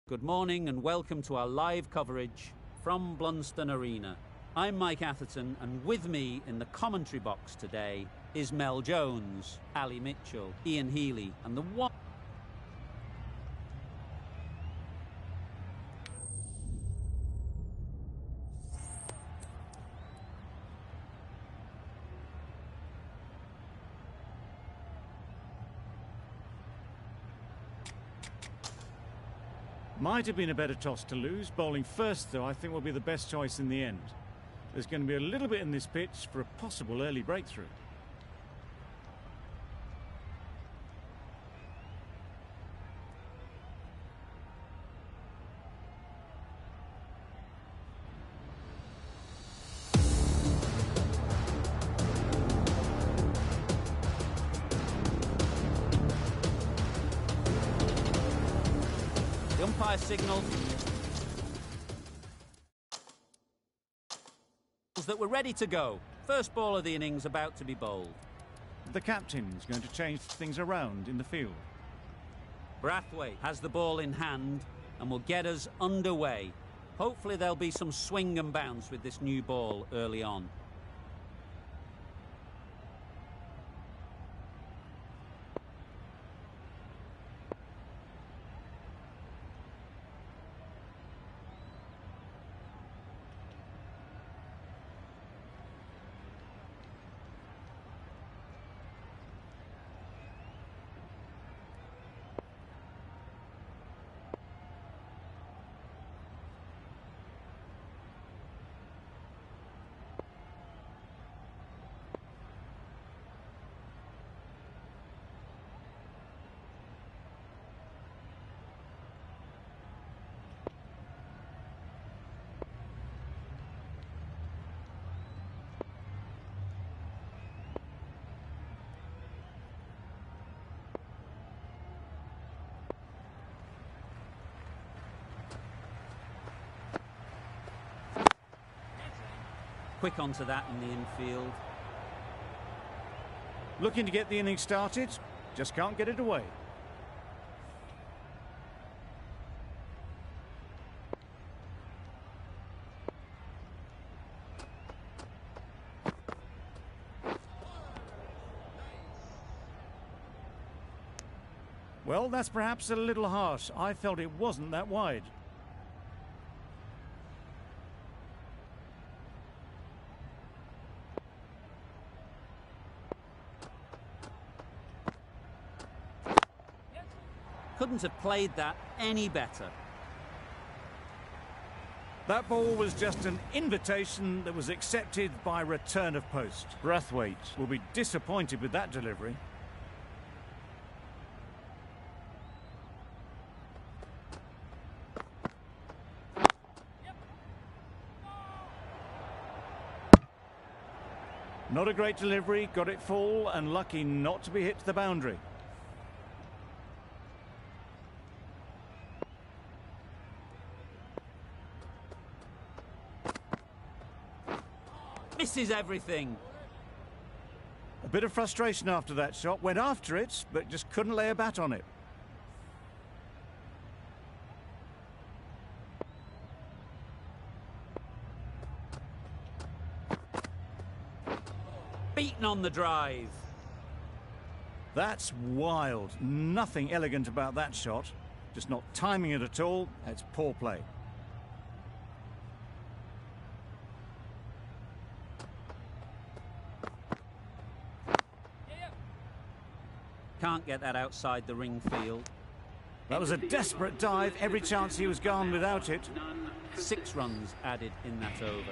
Good morning and welcome to our live coverage from Blunston Arena. I'm Mike Atherton, and with me in the commentary box today is Mel Jones, Ali Mitchell, Ian Healy, and the one... Might have been a better toss to lose. Bowling first, though, I think will be the best choice in the end. There's going to be a little bit in this pitch for a possible early breakthrough. The umpire signals that we're ready to go. First ball of the innings about to be bowled. The captain's going to change things around in the field. Brathwaite has the ball in hand and will get us underway. Hopefully there'll be some swing and bounce with this new ball early on. Quick onto that in the infield. Looking to get the innings started, just can't get it away. Well, that's perhaps a little harsh. I felt it wasn't that wide. Couldn't have played that any better. That ball was just an invitation that was accepted by return of post. Brathwaite will be disappointed with that delivery. Not a great delivery, got it full and lucky not to be hit to the boundary. Misses everything. A bit of frustration after that shot. Went after it, but just couldn't lay a bat on it. Beaten on the drive. That's wild. Nothing elegant about that shot. Just not timing it at all. It's poor play. Can't get that outside the ring field. That was a desperate dive. Every chance he was gone without it. 6 runs added in that over.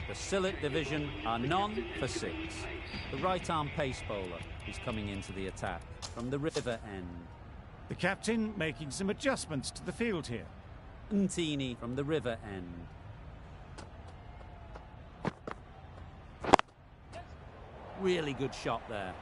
The Sillett division are none for 6. The right-arm pace bowler is coming into the attack from the river end. The captain making some adjustments to the field here. Ntini from the river end. Really good shot there.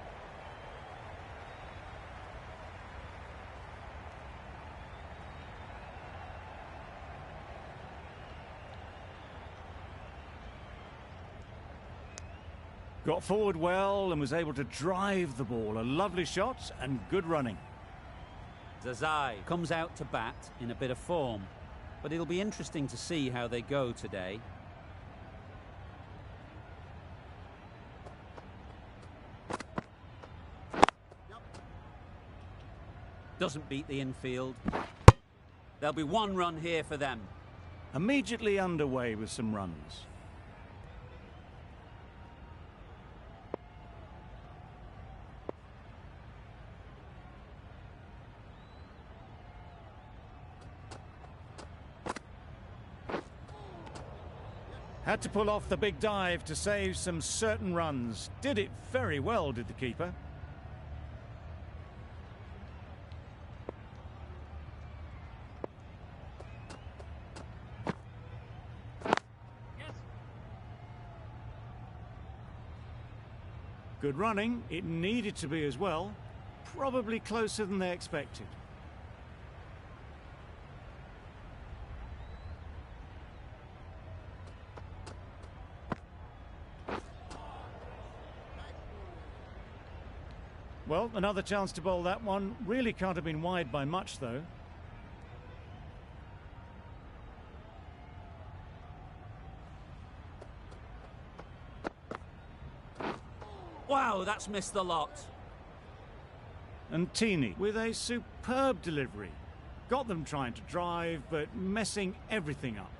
Got forward well and was able to drive the ball. A lovely shot and good running. Zazai comes out to bat in a bit of form. but it'll be interesting to see how they go today. Doesn't beat the infield. There'll be one run here for them. Immediately underway with some runs. Had to pull off the big dive to save some certain runs. Did it very well, did the keeper. Good running. It needed to be as well. Probably closer than they expected. Well, another chance to bowl that one. Really can't have been wide by much, though. Wow, that's missed the lot. And Teeny with a superb delivery. Got them trying to drive, but messing everything up.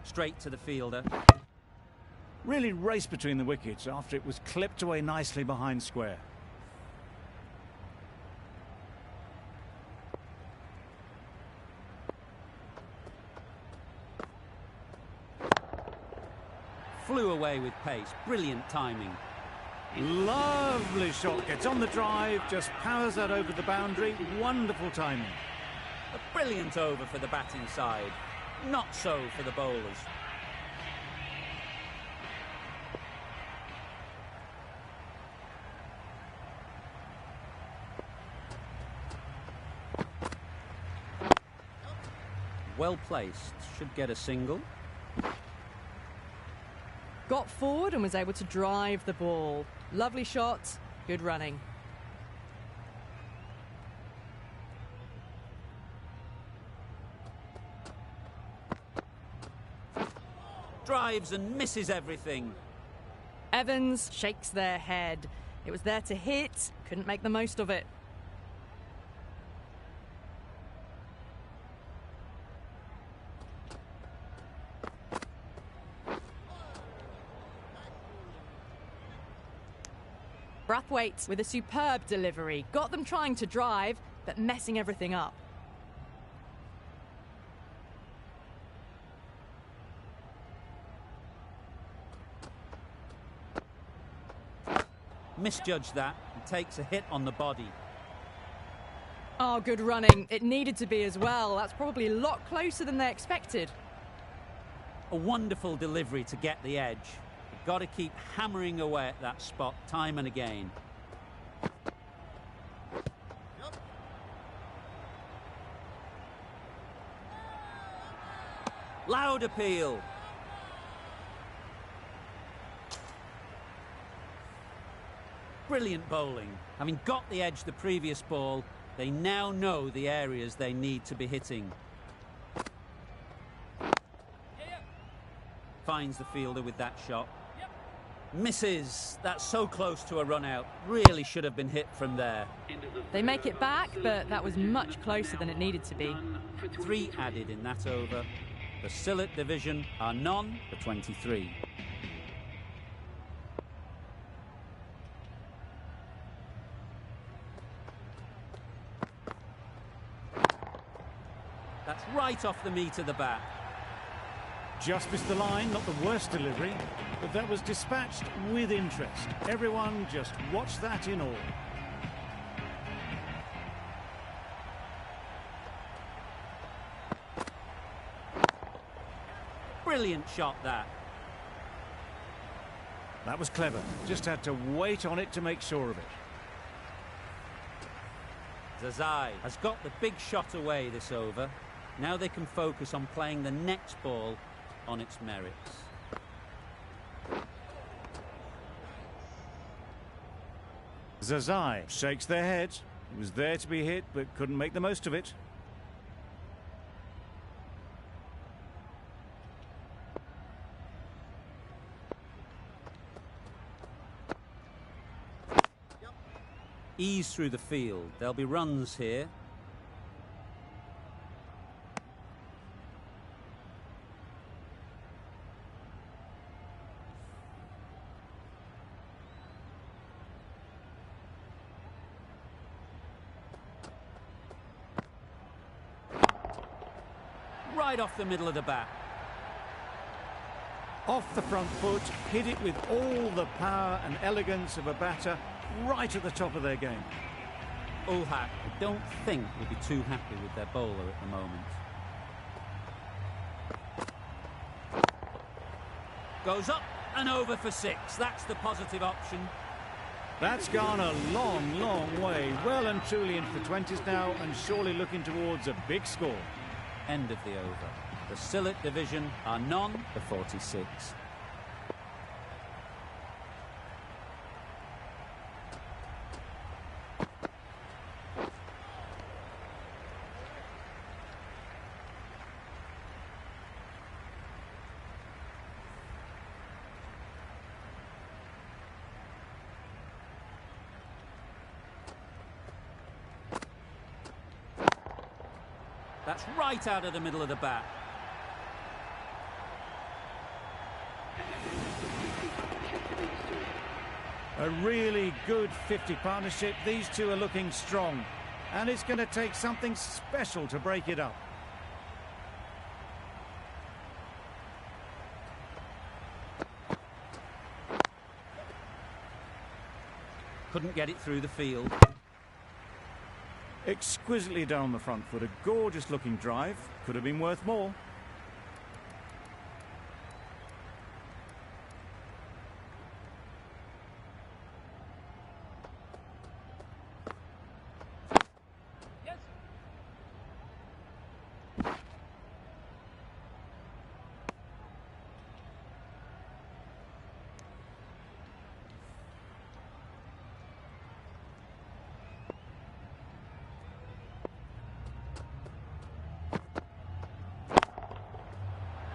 Straight to the fielder. Really raced between the wickets after it was clipped away nicely behind square. Flew away with pace. Brilliant timing. Lovely shot. Gets on the drive, just powers that over the boundary. Wonderful timing. A brilliant over for the batting side. Not so for the bowlers. Well placed. Should get a single. Got forward and was able to drive the ball. Lovely shot, good running. Drives and misses everything. Evans shakes their head. It was there to hit, couldn't make the most of it. Brathwaite with a superb delivery. Got them trying to drive, but messing everything up. Misjudged that and takes a hit on the body. Oh, good running. It needed to be as well. That's probably a lot closer than they expected. A wonderful delivery to get the edge. You've got to keep hammering away at that spot time and again. Loud appeal. Brilliant bowling. Having got the edge the previous ball, they now know the areas they need to be hitting. Finds the fielder with that shot. Misses. That's so close to a run out. Really should have been hit from there. They make it back, but that was much closer than it needed to be. 3 added in that over. The Sylhet division are none for 23. That's right off the meat of the bat. Just missed the line, not the worst delivery, but that was dispatched with interest. Everyone just watched that in awe. Brilliant shot, that. That was clever. Just had to wait on it to make sure of it. Zazai has got the big shot away this over. Now they can focus on playing the next ball on its merits. Zazai shakes their head. He was there to be hit, but couldn't make the most of it. Ease through the field. There'll be runs here. Right off the middle of the bat. Off the front foot, hit it with all the power and elegance of a batter, right at the top of their game. Ulhak, I don't think, will be too happy with their bowler at the moment. Goes up and over for 6. That's the positive option. That's gone a long, long way. Well and truly into the 20s now, and surely looking towards a big score. End of the over. The Sylhet division are none for 46. That's right out of the middle of the bat. A really good 50 partnership. These two are looking strong, and it's going to take something special to break it up. Couldn't get it through the field. Exquisitely down the front foot. A gorgeous looking drive. Could have been worth more.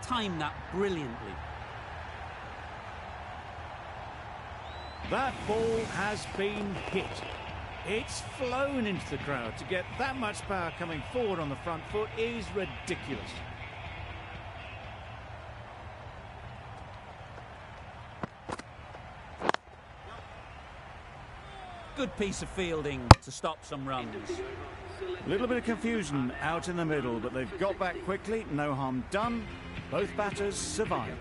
Timed that brilliantly. That ball has been hit. It's flown into the crowd. To get that much power coming forward on the front foot is ridiculous. Good piece of fielding to stop some runs. A little bit of confusion out in the middle, but they've got back quickly. No harm done. Both batters survive.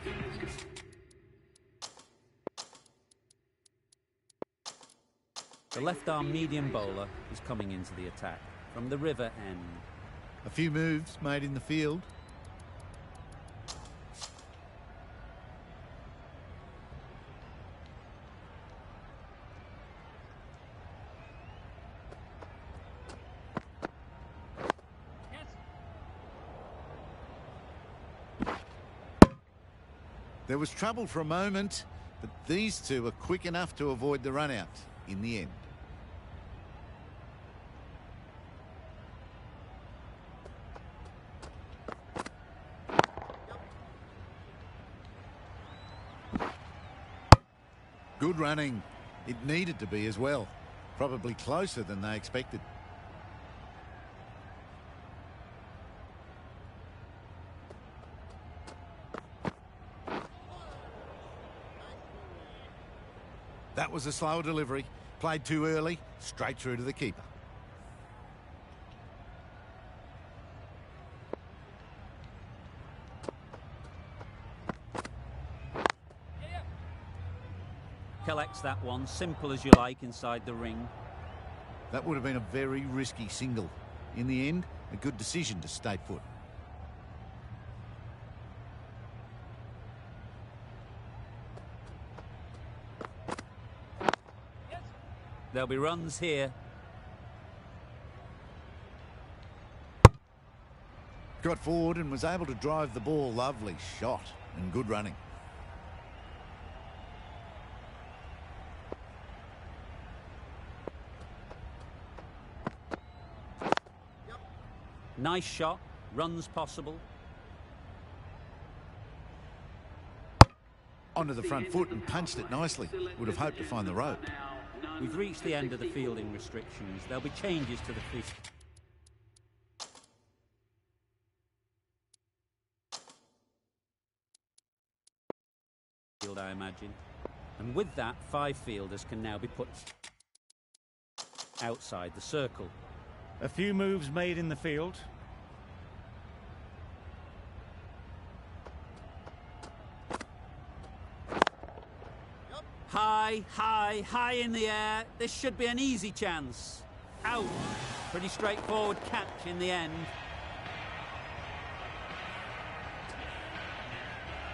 The left-arm medium bowler is coming into the attack from the river end. A few moves made in the field. There was trouble for a moment, but these two were quick enough to avoid the run-out in the end. Good running. It needed to be as well. Probably closer than they expected. That was a slower delivery. Played too early, straight through to the keeper. Collects that one, simple as you like, inside the ring. That would have been a very risky single. In the end, a good decision to stay put. There'll be runs here. Got forward and was able to drive the ball. Lovely shot and good running. Nice shot, runs possible. Onto the front foot and punched it nicely. Would have hoped to find the rope. We've reached the end of the fielding restrictions. There'll be changes to the field, I imagine. And with that, 5 fielders can now be put outside the circle. A few moves made in the field. High, high, high in the air. This should be an easy chance. Out. Pretty straightforward catch in the end.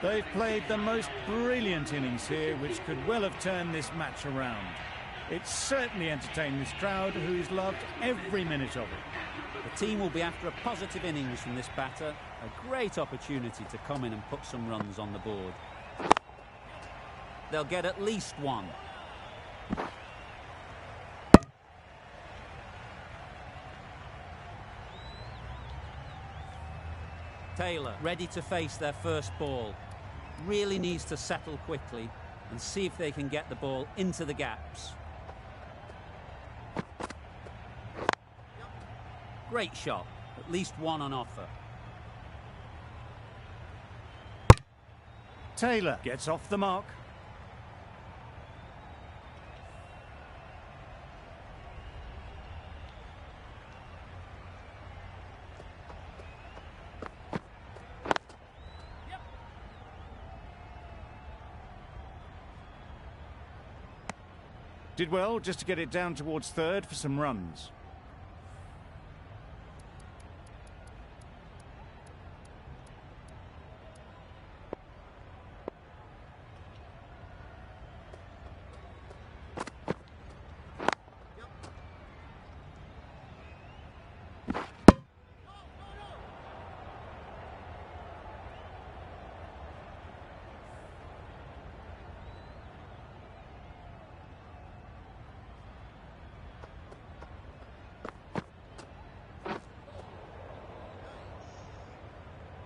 They've played the most brilliant innings here, which could well have turned this match around. It certainly entertained this crowd, who's loved every minute of it. The team will be after a positive innings from this batter. A great opportunity to come in and put some runs on the board. They'll get at least one. Taylor ready to face their first ball. Really needs to settle quickly and see if they can get the ball into the gaps. Great shot. At least one on offer. Taylor gets off the mark. Did well just to get it down towards third for some runs.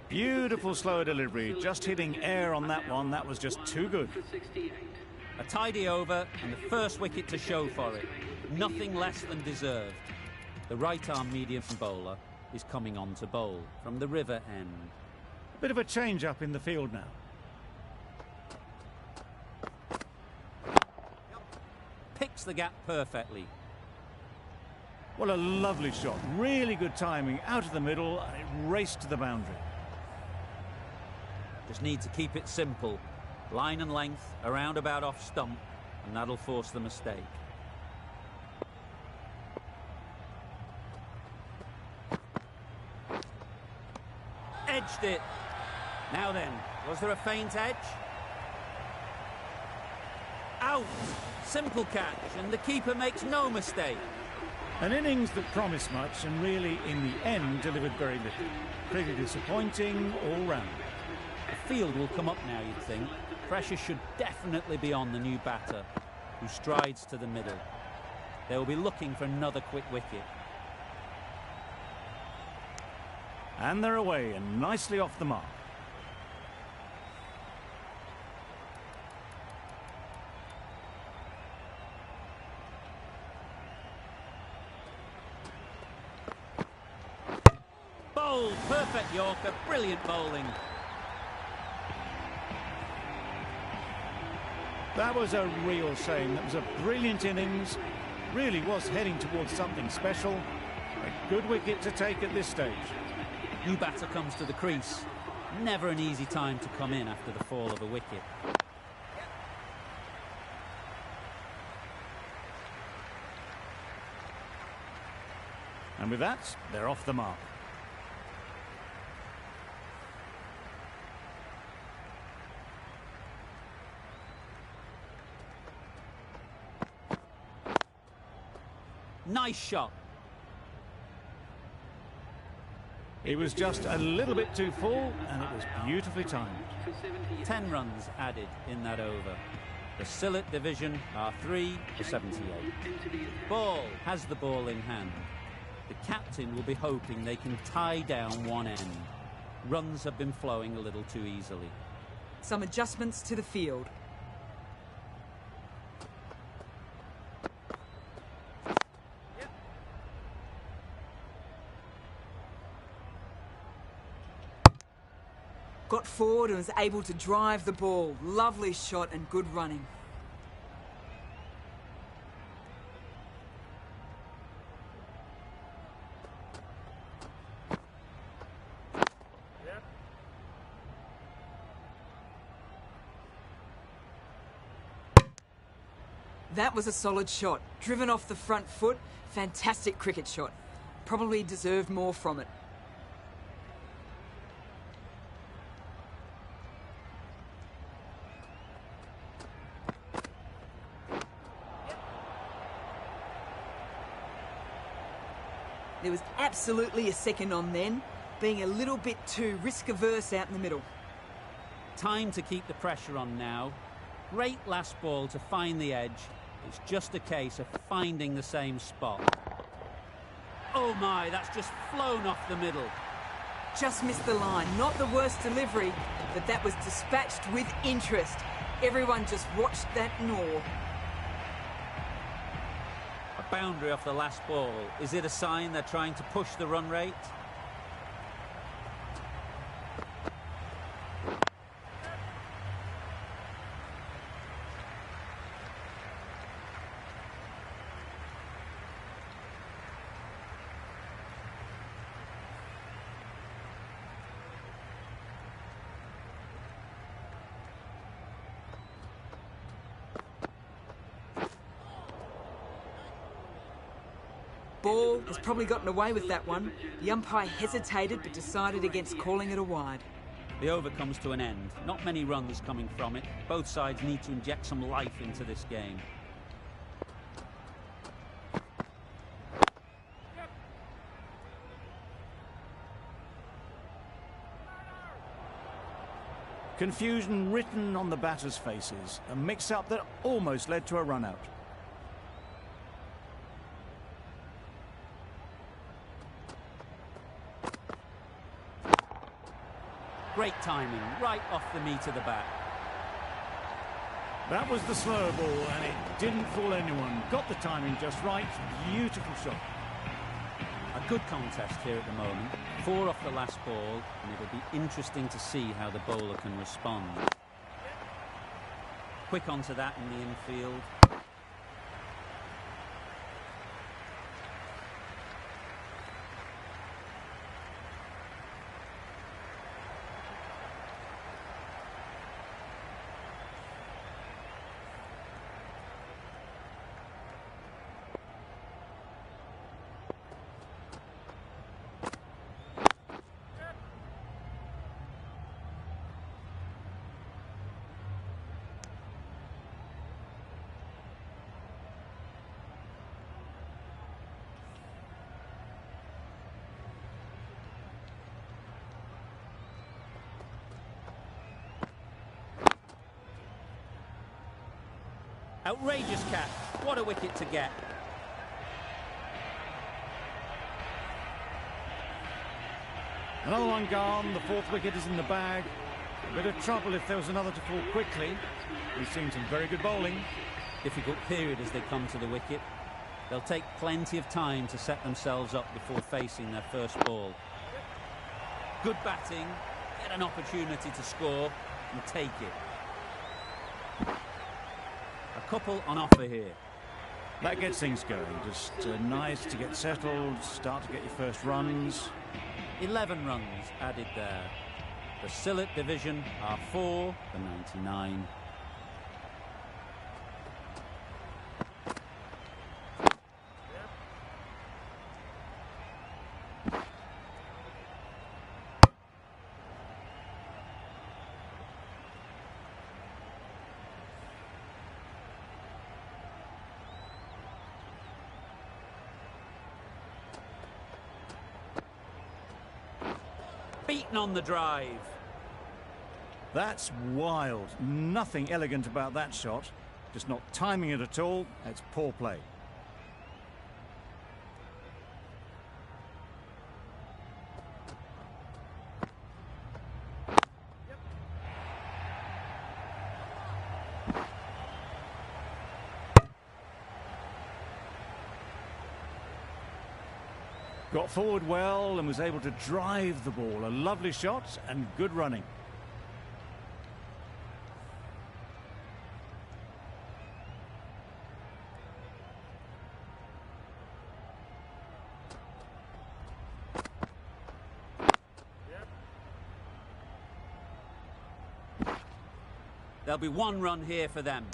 Beautiful slow delivery, just hitting air on that one. That was just too good. A tidy over and the first wicket to show for it. Nothing less than deserved. The right-arm medium bowler is coming on to bowl from the river end. Bit of a change-up in the field now. Picks the gap perfectly. What a lovely shot. Really good timing. Out of the middle, and it raced to the boundary. Just need to keep it simple. Line and length, around about off stump, and that'll force the mistake. Edged it. Now then, was there a feint edge? Out. Simple catch, and the keeper makes no mistake. An innings that promised much and really, in the end, delivered very little. Pretty disappointing all round. The field will come up now, you'd think. Pressure should definitely be on the new batter, who strides to the middle. They will be looking for another quick wicket. And they're away and nicely off the mark. Bowled, perfect Yorker, brilliant bowling. That was a real shame. That was a brilliant innings. Really was heading towards something special. A good wicket to take at this stage. New batter comes to the crease. Never an easy time to come in after the fall of a wicket. And with that, they're off the mark. Nice shot. It was just a little bit too full, and it was beautifully timed. 10 runs added in that over. The Sillett division are 3 for 78. Ball has the ball in hand. The captain will be hoping they can tie down one end. Runs have been flowing a little too easily. Some adjustments to the field. Got forward and was able to drive the ball. Lovely shot and good running. That was a solid shot. Driven off the front foot. Fantastic cricket shot. Probably deserved more from it. There was absolutely a second on then, being a little bit too risk-averse out in the middle. Time to keep the pressure on now. Great last ball to find the edge. It's just a case of finding the same spot. Oh my, that's just flown off the middle. Just missed the line. Not the worst delivery, but that was dispatched with interest. Everyone just watched that gnaw. A boundary off the last ball. Is it a sign they're trying to push the run rate? Ball has probably gotten away with that one. The umpire hesitated but decided against calling it a wide. The over comes to an end. Not many runs coming from it. Both sides need to inject some life into this game. Confusion written on the batters' faces. A mix-up that almost led to a run-out. Great timing, right off the meat of the bat. That was the slow ball, and it didn't fool anyone. Got the timing just right. Beautiful shot. A good contest here at the moment. 4 off the last ball, and it'll be interesting to see how the bowler can respond. Quick onto that in the infield. Outrageous catch. What a wicket to get. Another one gone. The 4th wicket is in the bag. A bit of trouble if there was another to fall quickly. We've seen some very good bowling. Difficult period as they come to the wicket. They'll take plenty of time to set themselves up before facing their first ball. Good batting. Get an opportunity to score and take it. A couple on offer here. That gets things going. Just nice to get settled, start to get your first runs. 11 runs added there. The Sylhet division are 4 for 99. Beaten on the drive. That's wild. Nothing elegant about that shot. Just not timing it at all. It's poor play. Got forward well and was able to drive the ball. A lovely shot and good running. There'll be one run here for them.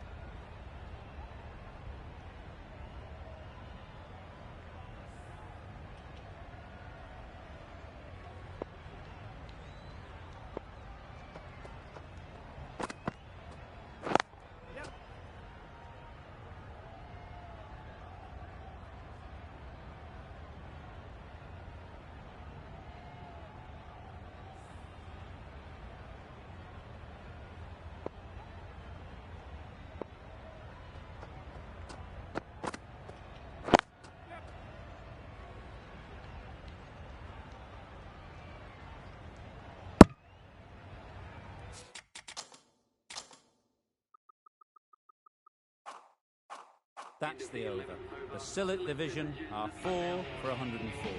That's the over. The Sillet division are 4 for 104.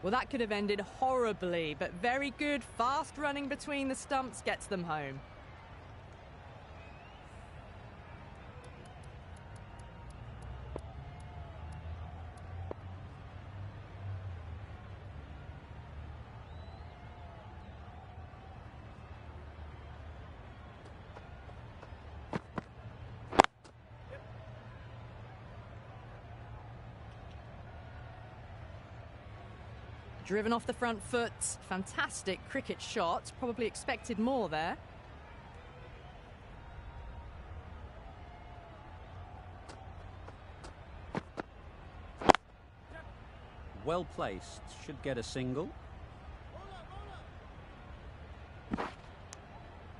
Well, that could have ended horribly, but very good, fast running between the stumps gets them home. Driven off the front foot, fantastic cricket shot, probably expected more there. Well placed, should get a single.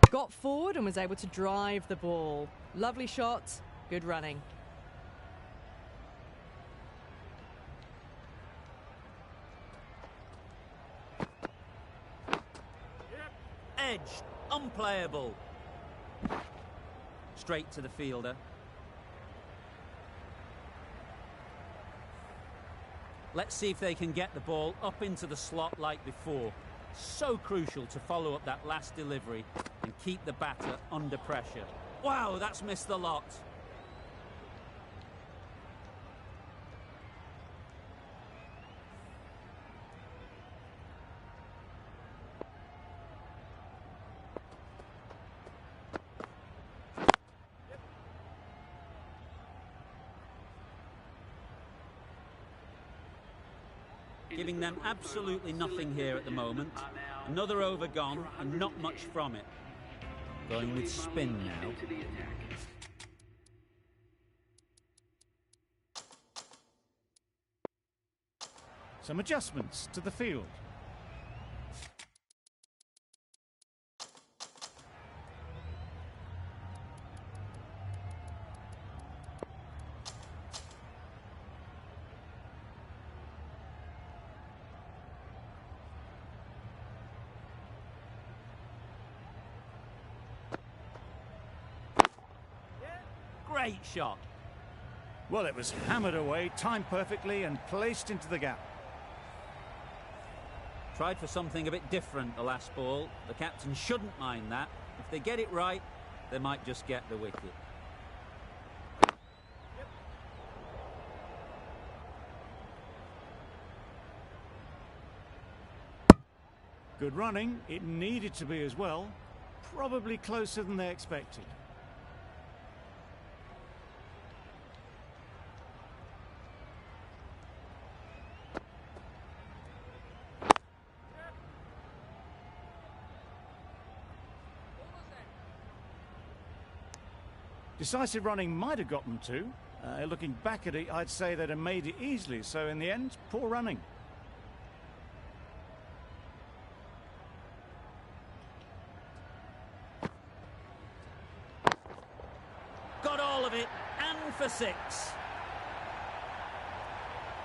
Got forward and was able to drive the ball. Lovely shot, good running. Edged, unplayable. Straight to the fielder. Let's see if they can get the ball up into the slot like before. So crucial to follow up that last delivery and keep the batter under pressure. Wow, that's missed the lot. Giving them absolutely nothing here at the moment. Another over gone and not much from it. Going with spin now. Some adjustments to the field. Great shot. Well, it was hammered away, timed perfectly and placed into the gap. Tried for something a bit different the last ball. The captain shouldn't mind that. If they get it right, they might just get the wicket. Good running. It needed to be as well. Probably closer than they expected. Decisive running might have got them to. Looking back at it, I'd say they'd have made it easily. So in the end, poor running. Got all of it, and for 6.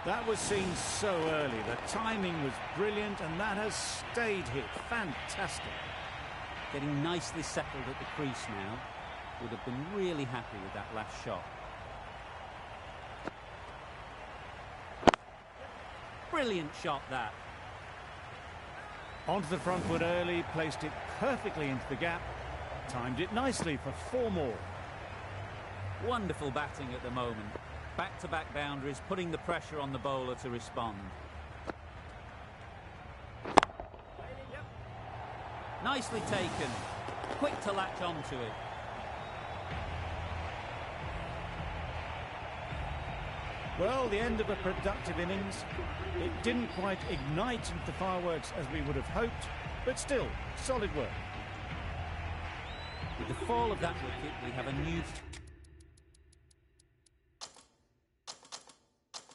That was seen so early. The timing was brilliant, and that has stayed hit. Fantastic. Getting nicely settled at the crease now. Would have been really happy with that last shot. Brilliant shot, that. Onto the front foot early, placed it perfectly into the gap. Timed it nicely for 4 more. Wonderful batting at the moment. Back-to-back boundaries, putting the pressure on the bowler to respond. Nicely taken. Quick to latch onto it. Well, the end of a productive innings. It didn't quite ignite into the fireworks as we would have hoped, but still, solid work. With the fall of that wicket, we have a new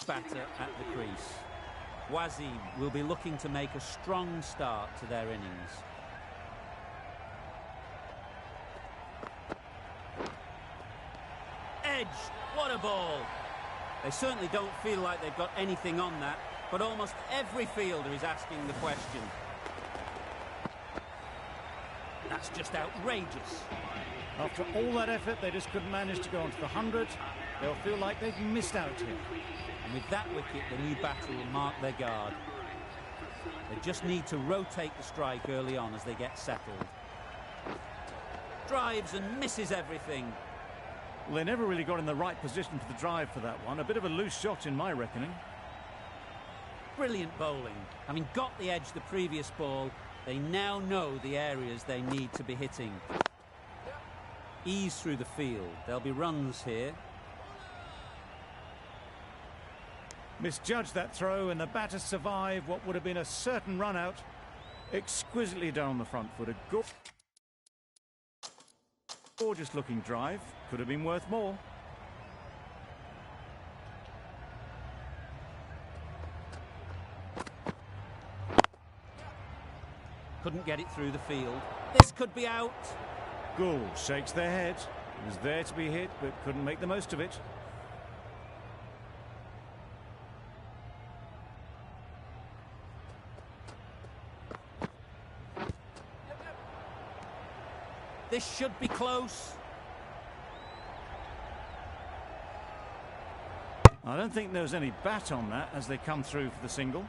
batter at the crease. Wasim will be looking to make a strong start to their innings. Edge, what a ball! They certainly don't feel like they've got anything on that, but almost every fielder is asking the question. That's just outrageous. After all that effort, they just couldn't manage to go onto the 100. They'll feel like they've missed out here. And with that wicket, the new batter will mark their guard. They just need to rotate the strike early on as they get settled. Drives and misses everything. Well, they never really got in the right position for the drive for that one. A bit of a loose shot in my reckoning. Brilliant bowling. Having got the edge the previous ball, they now know the areas they need to be hitting. Ease through the field. There'll be runs here. Misjudged that throw, and the batter survived what would have been a certain run out. Exquisitely done on the front foot. A gorgeous looking drive. Could have been worth more. Couldn't get it through the field. This could be out. Gould shakes their head. It was there to be hit, but couldn't make the most of it. This should be close. I don't think there was any bat on that as they come through for the single.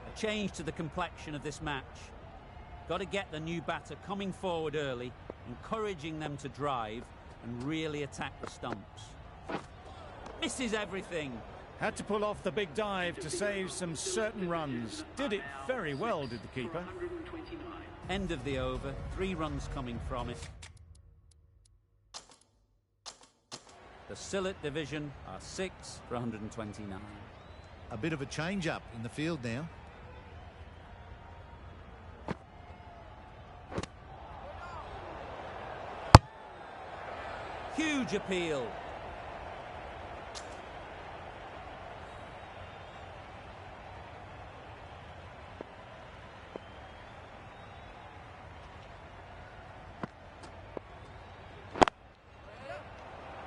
A change to the complexion of this match. Got to get the new batter coming forward early, encouraging them to drive and really attack the stumps. Misses everything. Had to pull off the big dive to save some certain runs. Did it very well, did the keeper. End of the over, 3 runs coming from it. The Sylhet division are 6 for 129. A bit of a change-up in the field now. Huge appeal.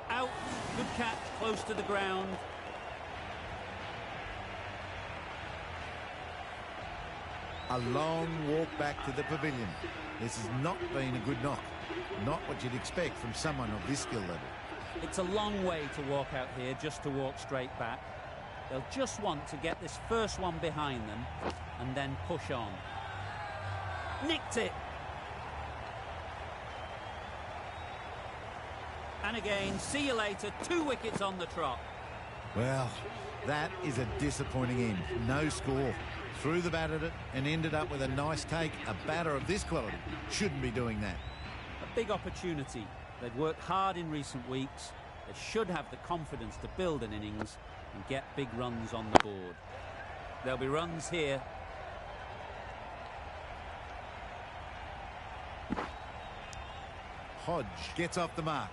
Out. Good catch, close to the ground. A long walk back to the pavilion. This has not been a good knock. Not what you'd expect from someone of this skill level. It's a long way to walk out here just to walk straight back. They'll just want to get this first one behind them and then push on. Nicked it. And again, see you later, 2 wickets on the trot. Well, that is a disappointing end. No score. Threw the bat at it and ended up with a nice take. A batter of this quality shouldn't be doing that. A big opportunity. They've worked hard in recent weeks. They should have the confidence to build an innings and get big runs on the board. There'll be runs here. Hodge gets off the mark.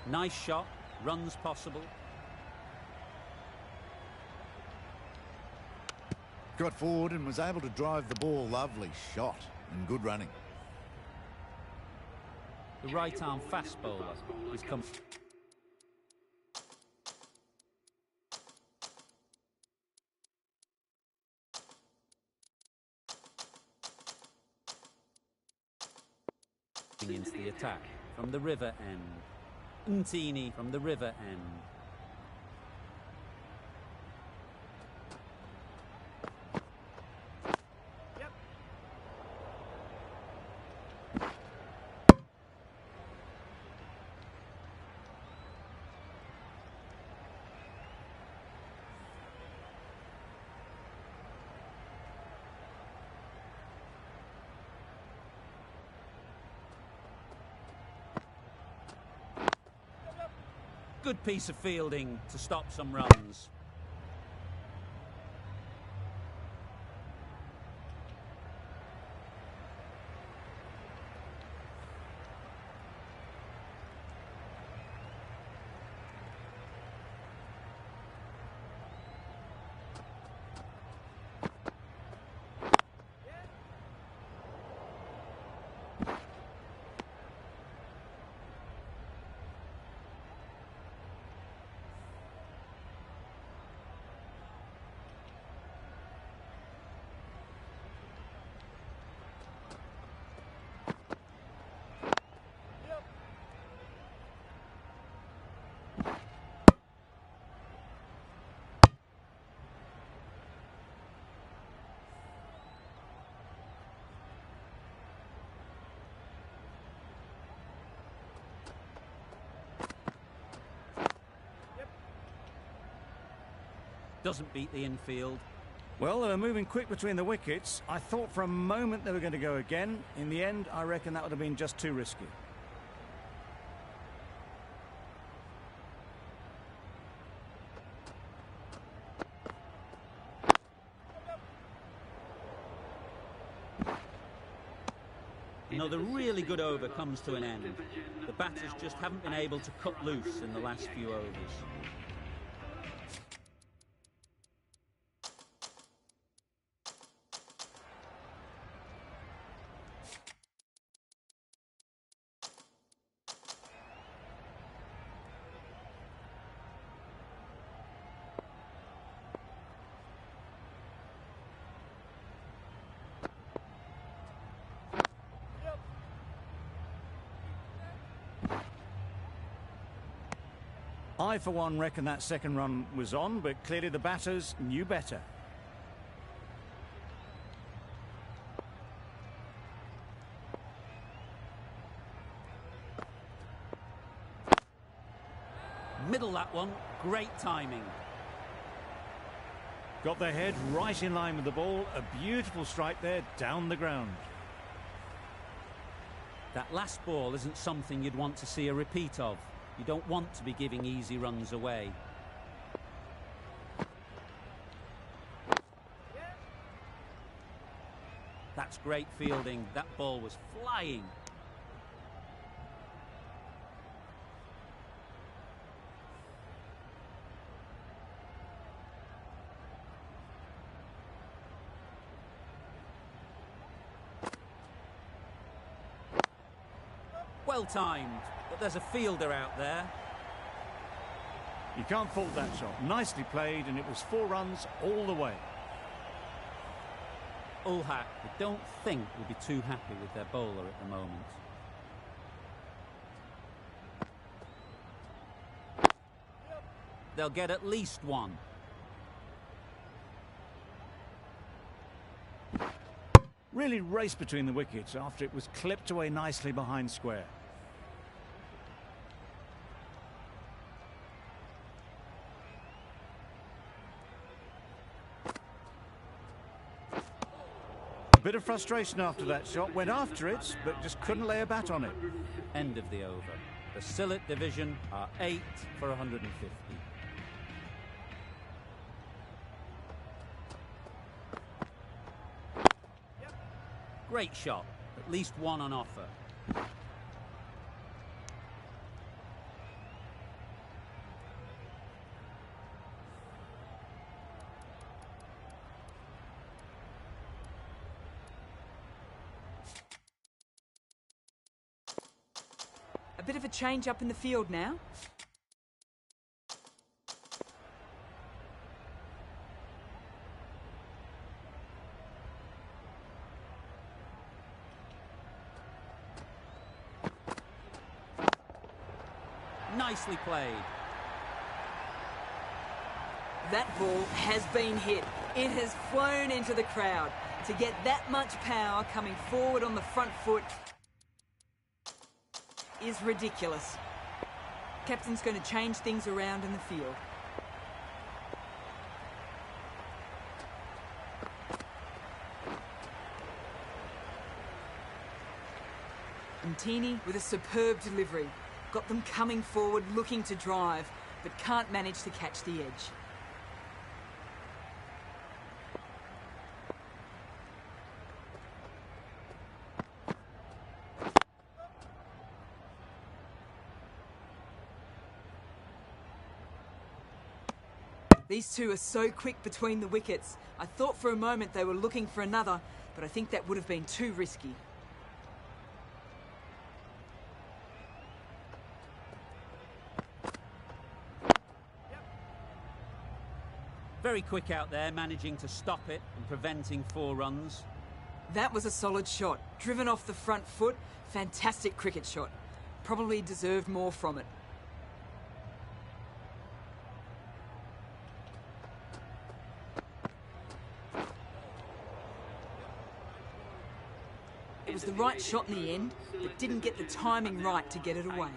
Nice shot, runs possible. Got forward and was able to drive the ball. Lovely shot and good running. The right-arm fast bowler is coming into the attack from the river end. Ntini from the river end. Good piece of fielding to stop some runs. Doesn't beat the infield. Well, they were moving quick between the wickets. I thought for a moment they were going to go again. In the end, I reckon that would have been just too risky. Another really good over comes to an end. The batters just haven't been able to cut loose in the last few overs. I, for one, reckon that second run was on, but clearly the batters knew better. Middle that one, great timing. Got their head right in line with the ball. A beautiful strike there, down the ground. That last ball isn't something you'd want to see a repeat of. You don't want to be giving easy runs away. That's great fielding. That ball was flying. Well timed, but there's a fielder out there. You can't fault that shot. Nicely played, and it was 4 runs all the way. Ulhak, I don't think, will be too happy with their bowler at the moment. They'll get at least one. Really raced between the wickets after it was clipped away nicely behind square. A bit of frustration after that shot. Went after it, but just couldn't lay a bat on it. End of the over. The Sylhet division are 8 for 150. Great shot. At least one on offer. bit of a change up in the field now. Nicely played. That ball has been hit. It has flown into the crowd. To get that much power coming forward on the front foot is ridiculous. Captain's going to change things around in the field. Ntini with a superb delivery. Got them coming forward, looking to drive, but can't manage to catch the edge. These two are so quick between the wickets. I thought for a moment they were looking for another, but I think that would have been too risky. Very quick out there, managing to stop it and preventing 4 runs. That was a solid shot. Driven off the front foot. Fantastic cricket shot. Probably deserved more from it. It was the right shot in the end, but didn't get the timing right to get it away.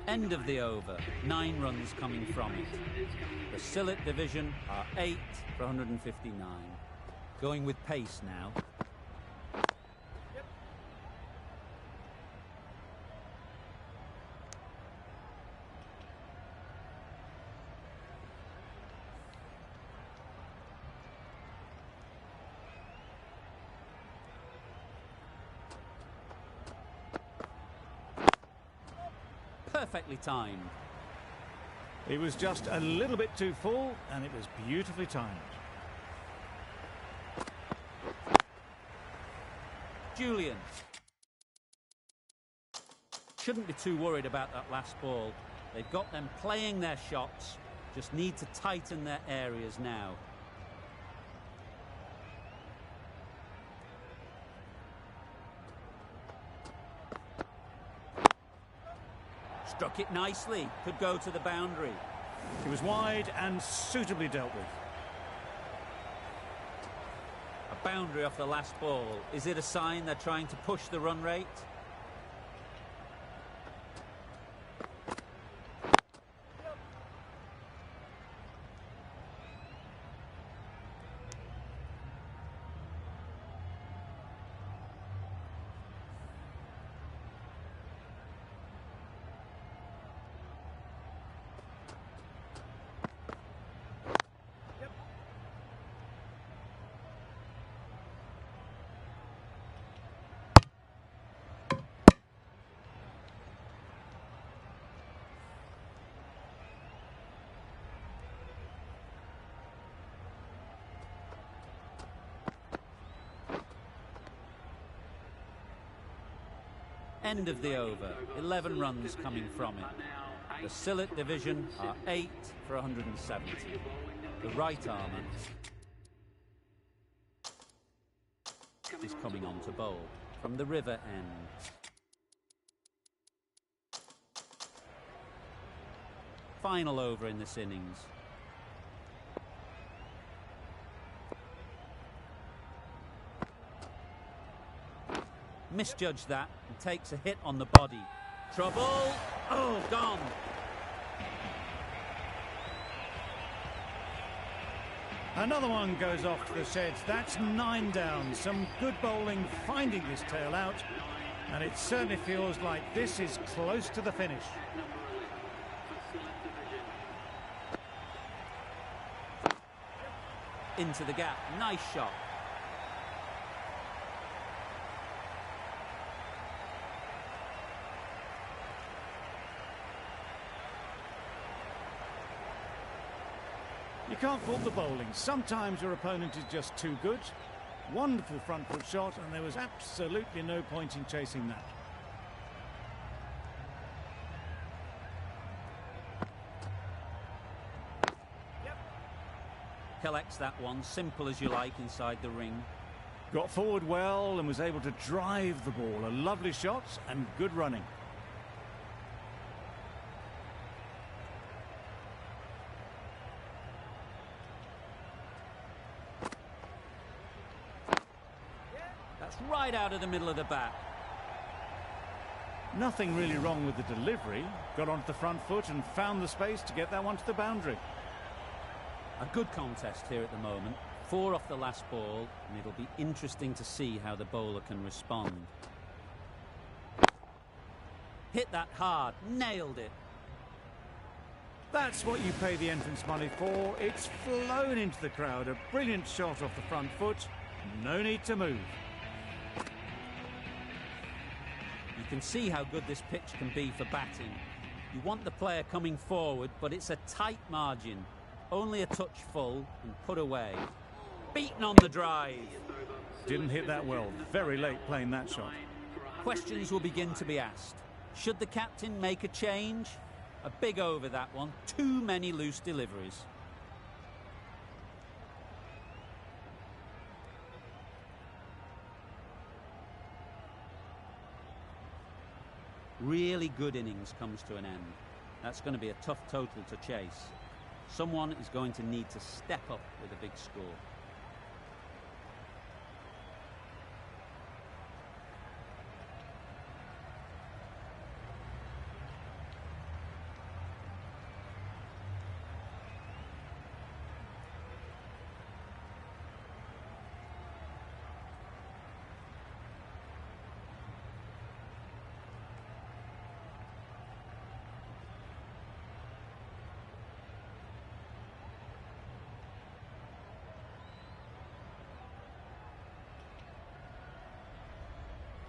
End of the over. 9 runs coming from it. The Sylhet division are 8 for 159. Going with pace now. Perfectly timed. It was just a little bit too full, and it was beautifully timed. Julian. Shouldn't be too worried about that last ball. They've got them playing their shots, just need to tighten their areas now. Struck it nicely, could go to the boundary. It was wide and suitably dealt with. A boundary off the last ball. Is it a sign they're trying to push the run rate? End of the over. 11 runs coming from it. The Sylhet division are 8 for 170. The right armour is coming on to bowl from the river end. Final over in this innings. Misjudged that and takes a hit on the body. Trouble. Oh, gone. Another one goes off to the sheds. That's 9 down. Some good bowling finding this tail out. And it certainly feels like this is close to the finish. Into the gap. Nice shot. You can't fault the bowling. Sometimes your opponent is just too good. Wonderful front foot shot, and there was absolutely no point in chasing that. collects that one, simple as you like, inside the ring. Got forward well and was able to drive the ball. A lovely shot and good running. That's right out of the middle of the bat. Nothing really wrong with the delivery. Got onto the front foot and found the space to get that one to the boundary. A good contest here at the moment. 4 off the last ball, and it'll be interesting to see how the bowler can respond. Hit that hard, nailed it. That's what you pay the entrance money for. It's flown into the crowd. A brilliant shot off the front foot. No need to move. You can see how good this pitch can be for batting. You want the player coming forward, but it's a tight margin. Only a touch full and put away. Beaten on the drive. Didn't hit that well. Very late playing that shot. Questions will begin to be asked. Should the captain make a change? A big over that one. Too many loose deliveries. Really good innings comes to an end. That's going to be a tough total to chase. Someone is going to need to step up with a big score.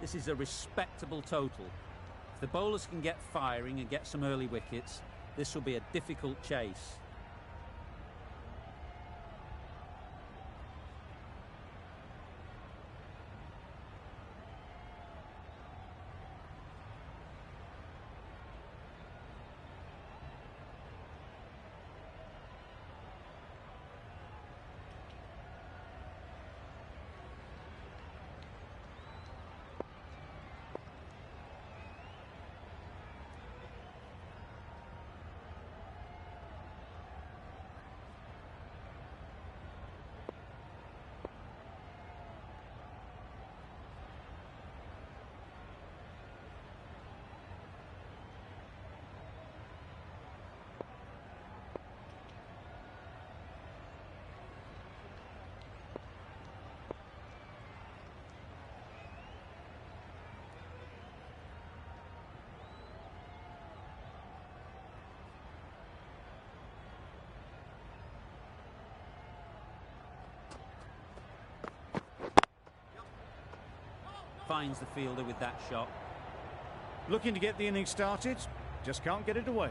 This is a respectable total. If the bowlers can get firing and get some early wickets, this will be a difficult chase. Finds the fielder with that shot. Looking to get the innings started, just can't get it away.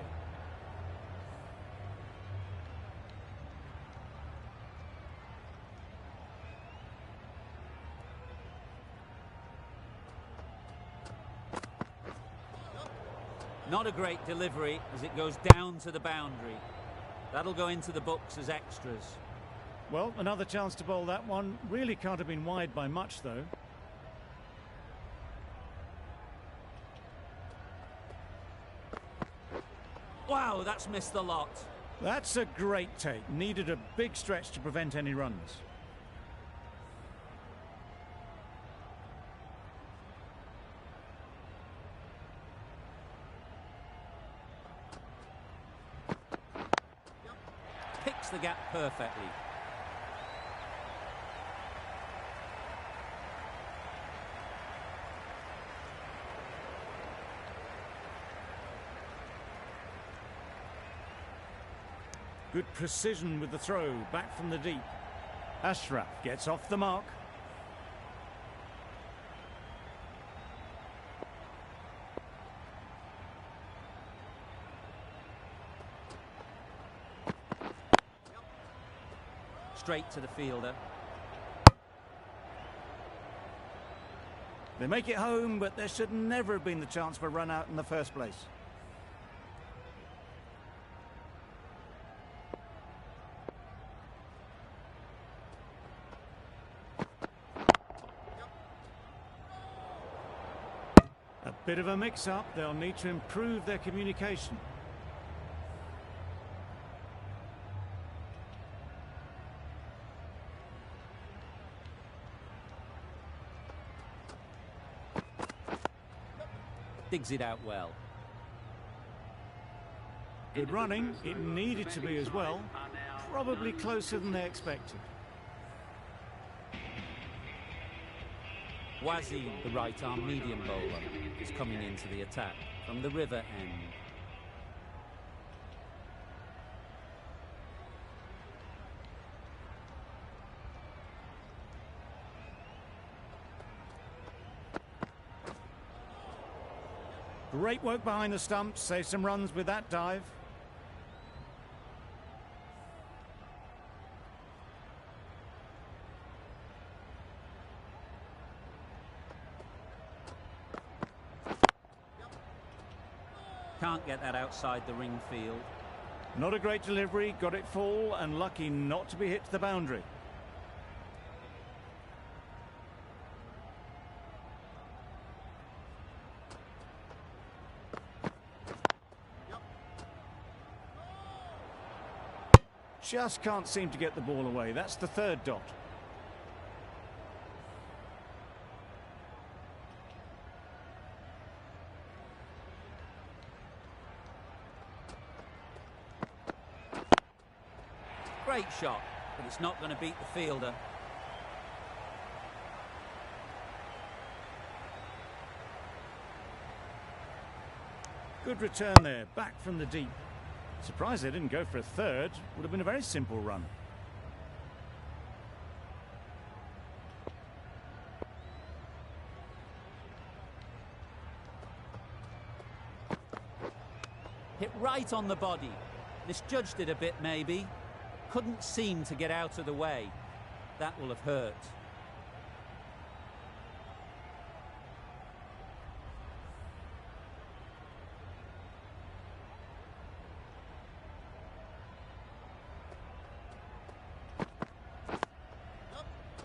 Not a great delivery as it goes down to the boundary. That'll go into the books as extras. Well, another chance to bowl that one. Really can't have been wide by much, though. Wow, that's missed the lot. That's a great take. Needed a big stretch to prevent any runs. Picks the gap perfectly. Good precision with the throw, back from the deep. Ashraf gets off the mark. Straight to the fielder. They make it home, but there should never have been the chance for a run out in the first place. Bit of a mix-up. They'll need to improve their communication. Digs it out well. Good running. It needed to be as well. Probably closer than they expected. Wazzy, the right-arm medium bowler, is coming into the attack from the river end. Great work behind the stumps. Save some runs with that dive. Can't get that outside the ring field. Not a great delivery, got it full and lucky not to be hit to the boundary. Just can't seem to get the ball away. That's the third dot. Great shot, but it's not going to beat the fielder. Good return there, back from the deep. Surprised they didn't go for a third. Would have been a very simple run. Hit right on the body. Misjudged it a bit, maybe. Couldn't seem to get out of the way. That will have hurt.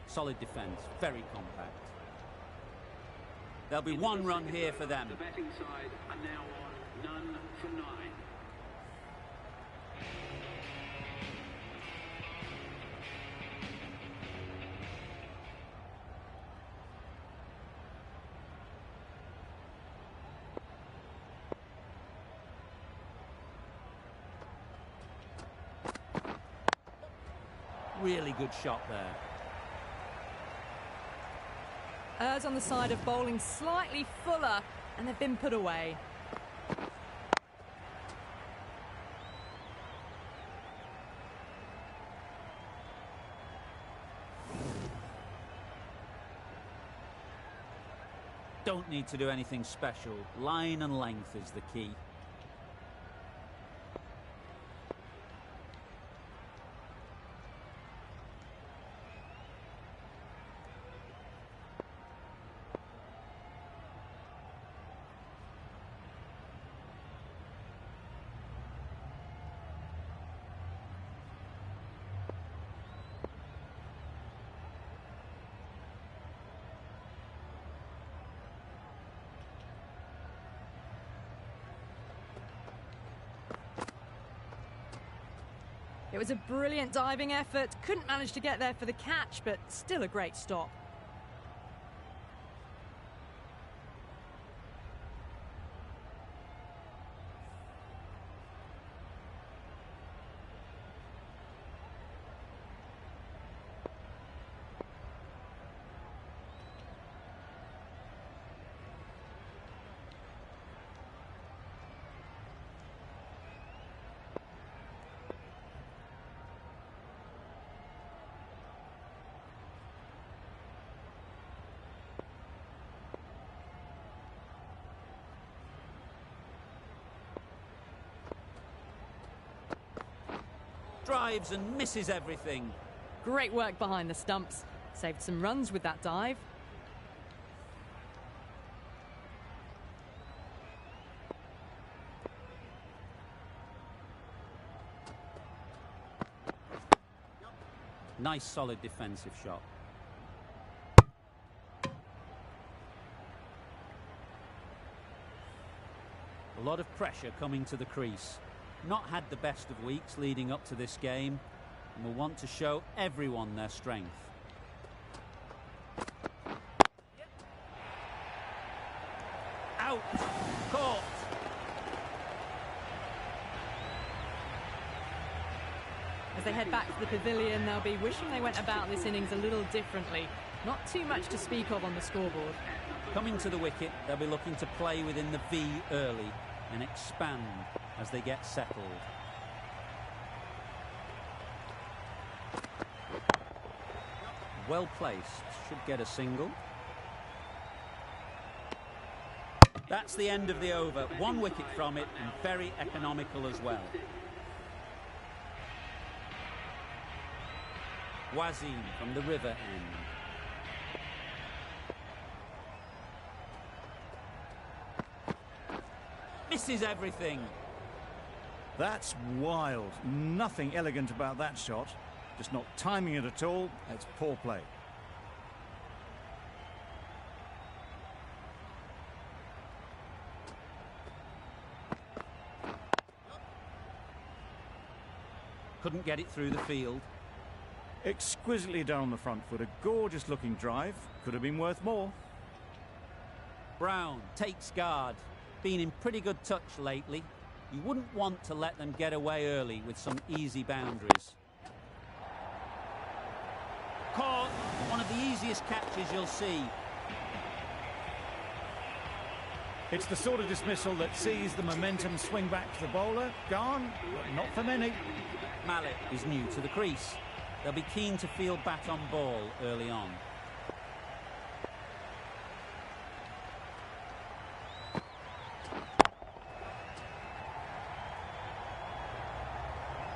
Solid defence, very compact. There'll be one run here for them. The batting side are now on none for 9. Really good shot there. Errs on the side of bowling slightly fuller, and they've been put away. Don't need to do anything special. Line and length is the key. It was a brilliant diving effort. Couldn't manage to get there for the catch, but still a great stop. Drives and misses everything. Great work behind the stumps. Saved some runs with that dive. Nice solid defensive shot. A lot of pressure coming to the crease. Not had the best of weeks leading up to this game, and will want to show everyone their strength. Out! Caught! As they head back to the pavilion, they'll be wishing they went about this innings a little differently. Not too much to speak of on the scoreboard. Coming to the wicket, they'll be looking to play within the V early and expand as they get settled. Well placed, should get a single. That's the end of the over. 1 wicket from it, and very economical as well. Wasim from the river end. Misses everything. That's wild. Nothing elegant about that shot. Just not timing it at all. It's poor play. Couldn't get it through the field. Exquisitely done on the front foot. A gorgeous looking drive. Could have been worth more. Brown takes guard. Been in pretty good touch lately. You wouldn't want to let them get away early with some easy boundaries. Caught. One of the easiest catches you'll see. It's the sort of dismissal that sees the momentum swing back to the bowler. Gone, but not for many. Malik is new to the crease. They'll be keen to field bat on ball early on.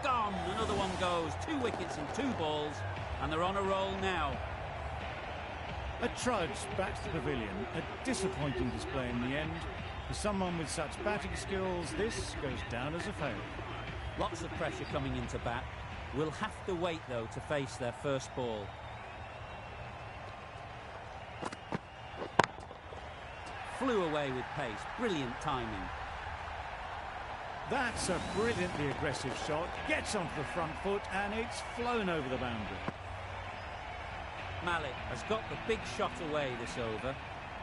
Gone. Another one goes. 2 wickets in 2 balls, and they're on a roll now. A trudge back to the pavilion. A disappointing display in the end. For someone with such batting skills, this goes down as a failure. Lots of pressure coming into bat. Will have to wait, though, to face their first ball. Flew away with pace. Brilliant timing. That's a brilliantly aggressive shot. Gets onto the front foot, and it's flown over the boundary. Malik has got the big shot away this over.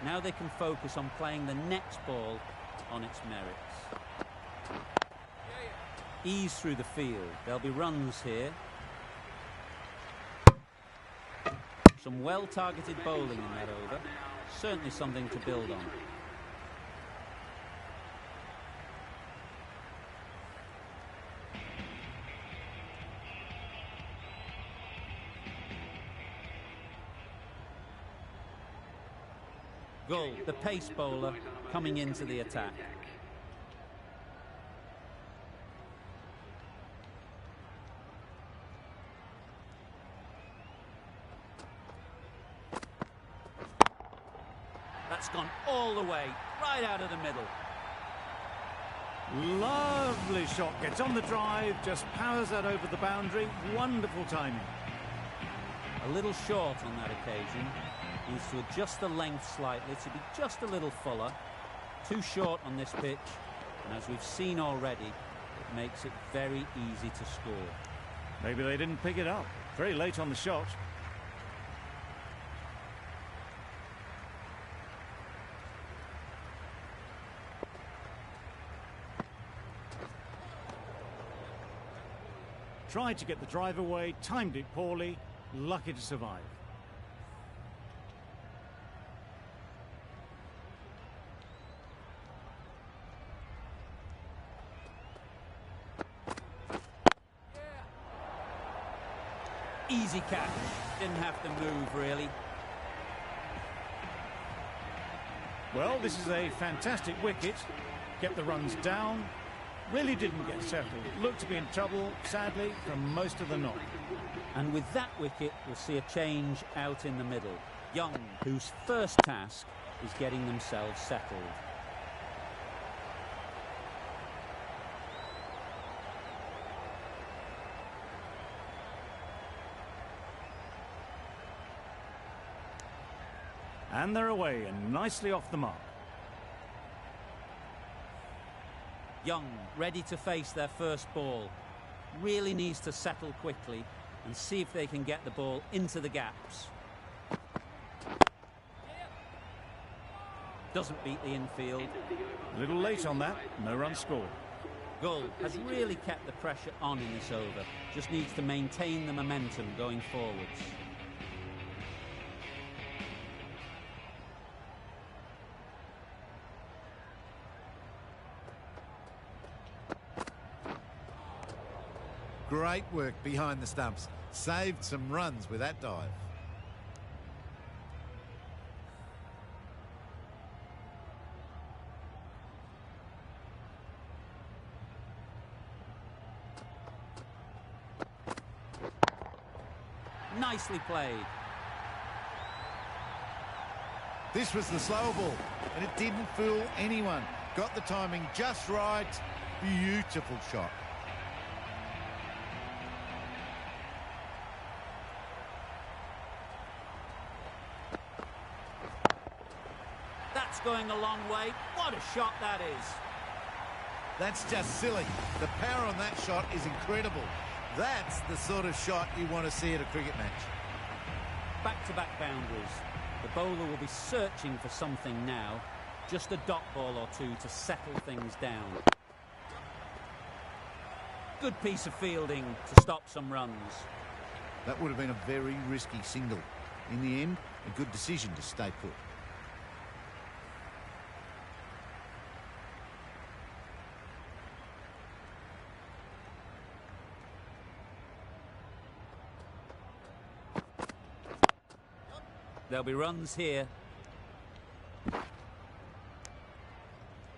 Now they can focus on playing the next ball on its merits. Ease through the field. There'll be runs here. Some well-targeted bowling in that over. Certainly something to build on. Gull, the pace bowler, coming into the attack. That's gone all the way, right out of the middle. Lovely shot. Gets on the drive, just powers that over the boundary. Wonderful timing. A little short on that occasion. Needs to adjust the length slightly to be just a little fuller. Too short on this pitch, and as we've seen already, it makes it very easy to score. Maybe they didn't pick it up. Very late on the shot. Tried to get the drive away, timed it poorly, lucky to survive. Easy catch. Didn't have to move, really. Well, this is a fantastic wicket. Get the runs down. Really didn't get settled. Looked to be in trouble, sadly, for most of the knock. And with that wicket, we'll see a change out in the middle. Young, whose first task is getting themselves settled. And they're away and nicely off the mark. Young, ready to face their first ball. Really needs to settle quickly and see if they can get the ball into the gaps. Doesn't beat the infield. A little late on that, no run scored. Gull has really kept the pressure on in this over. Just needs to maintain the momentum going forwards. Great work behind the stumps. Saved some runs with that dive. Nicely played. This was the slower ball, and it didn't fool anyone. Got the timing just right. Beautiful shot. That's going a long way. What a shot that is. That's just silly. The power on that shot is incredible. That's the sort of shot you want to see at a cricket match. Back-to-back boundaries. The bowler will be searching for something now. Just a dot ball or two to settle things down. Good piece of fielding to stop some runs. That would have been a very risky single. In the end, a good decision to stay put. There'll be runs here.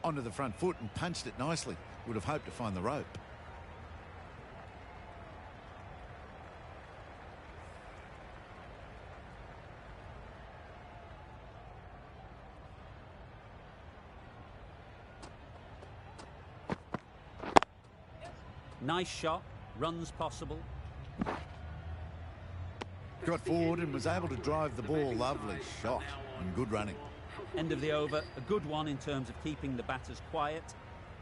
Onto the front foot and punched it nicely. Would have hoped to find the rope. Nice shot. Runs possible. Got forward and was able to drive the ball. Lovely shot and good running. End of the over. A good one in terms of keeping the batters quiet.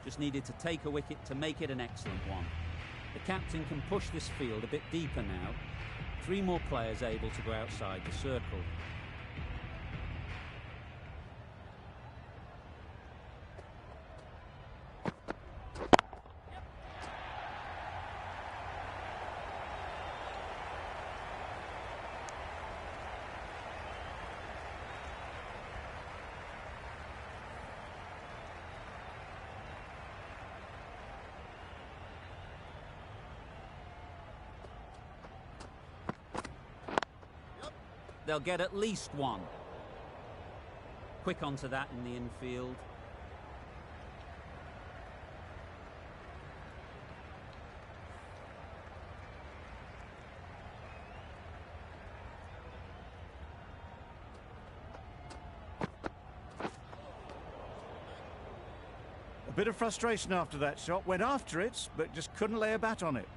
Just needed to take a wicket to make it an excellent one. The captain can push this field a bit deeper now. 3 more players able to go outside the circle. They'll get at least one. Quick onto that in the infield. A bit of frustration after that shot. Went after it, but just couldn't lay a bat on it.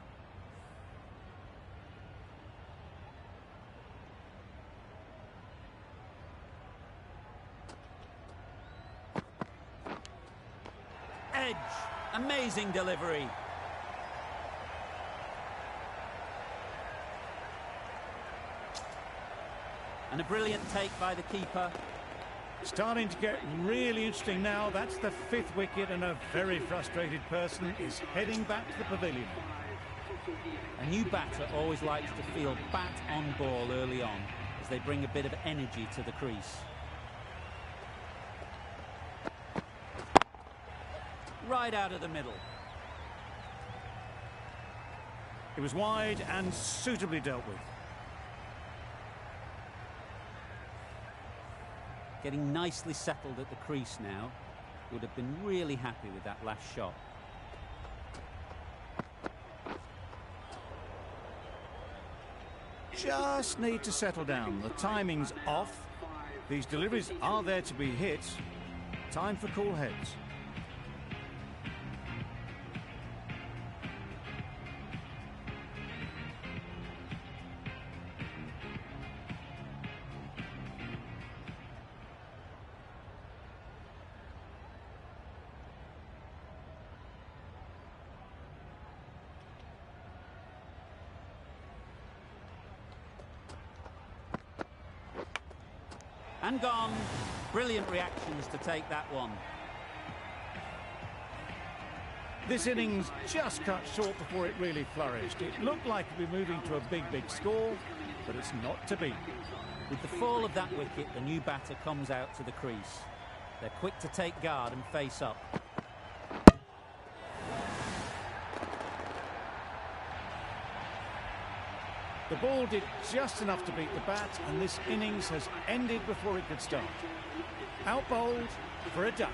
Edge. Amazing delivery. And a brilliant take by the keeper. Starting to get really interesting now. That's the 5th wicket, and a very frustrated person is heading back to the pavilion. A new batter always likes to feel bat on ball early on as they bring a bit of energy to the crease. Right out of the middle. It was wide and suitably dealt with. Getting nicely settled at the crease now. Would have been really happy with that last shot. Just need to settle down. The timing's off. These deliveries are there to be hit. Time for cool heads. And gone. Brilliant reactions to take that one. This innings just cut short before it really flourished. It looked like it'd be moving to a big score, but it's not to be. With the fall of that wicket, the new batter comes out to the crease. They're quick to take guard and face up. The ball did just enough to beat the bat, and this innings has ended before it could start. Out bowled for a duck.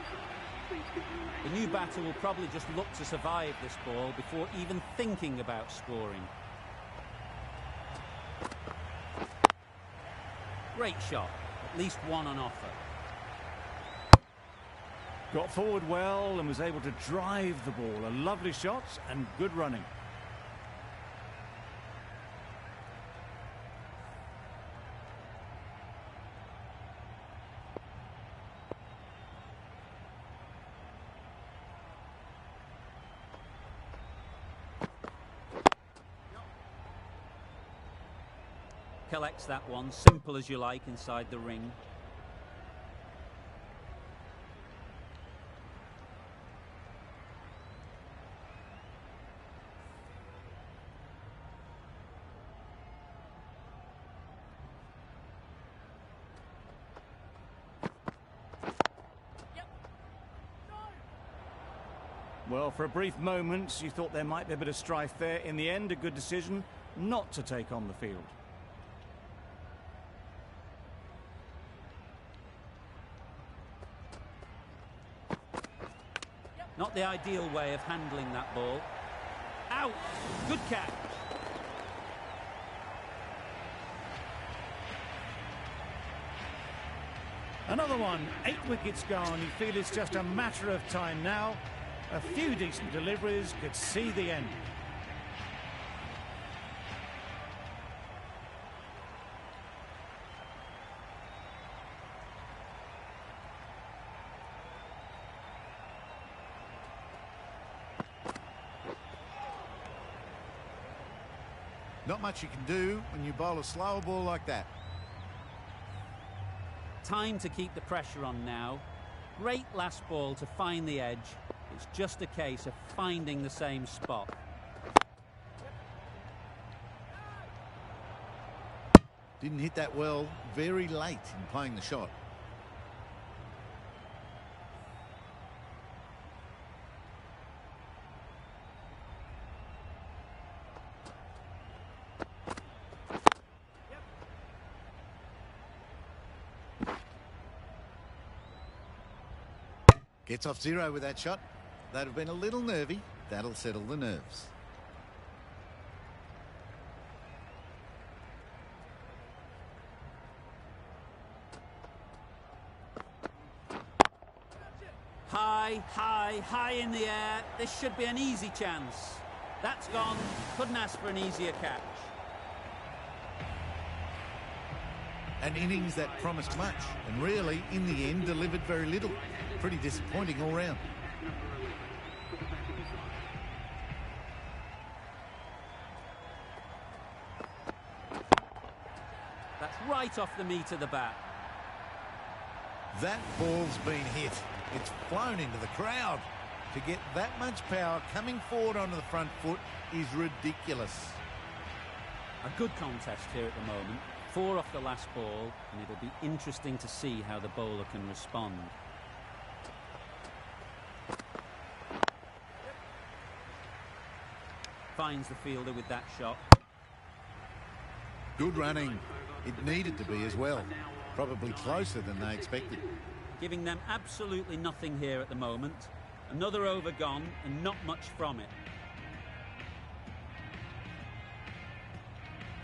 The new batter will probably just look to survive this ball before even thinking about scoring. Great shot, at least one on offer. Got forward well and was able to drive the ball. A lovely shot and good running. Collects that one, simple as you like, inside the ring. Well, for a brief moment, you thought there might be a bit of strife there. In the end, a good decision not to take on the field. Not the ideal way of handling that ball. Out! Good catch. Another one, 8 wickets gone. You feel it's just a matter of time now. A few decent deliveries could see the end. Not much you can do when you bowl a slower ball like that. Time to keep the pressure on now. Great last ball to find the edge. It's just a case of finding the same spot. Didn't hit that well, very late in playing the shot. Gets off zero with that shot. They'd have been a little nervy. That'll settle the nerves. High in the air. This should be an easy chance. That's gone. Couldn't ask for an easier catch. An innings that promised much and really, in the end, delivered very little. Pretty disappointing all round. That's right off the meat of the bat. That ball's been hit. It's flown into the crowd. To get that much power coming forward onto the front foot is ridiculous. A good contest here at the moment. 4 off the last ball, and it'll be interesting to see how the bowler can respond. Finds the fielder with that shot. Good running. It needed to be as well. Probably closer than they expected. Giving them absolutely nothing here at the moment. Another over gone and not much from it.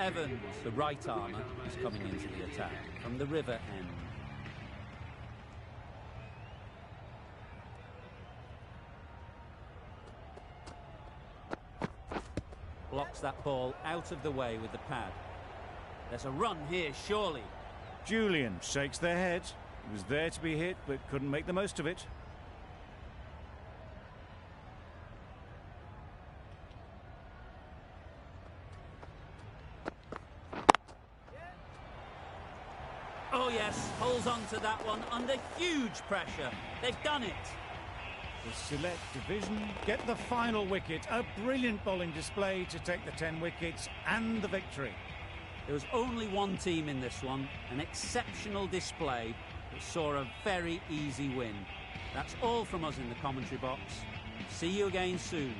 Evans, the right armour, is coming into the attack from the river end. Blocks that ball out of the way with the pad. There's a run here, surely. Julian shakes their head. He was there to be hit, but couldn't make the most of it. Oh yes, holds holds on to that one under huge pressure. They've done it. The select division get the final wicket. A brilliant bowling display to take the 10 wickets and the victory. There was only one team in this one, an exceptional display that saw a very easy win. That's all from us in the commentary box. See you again soon.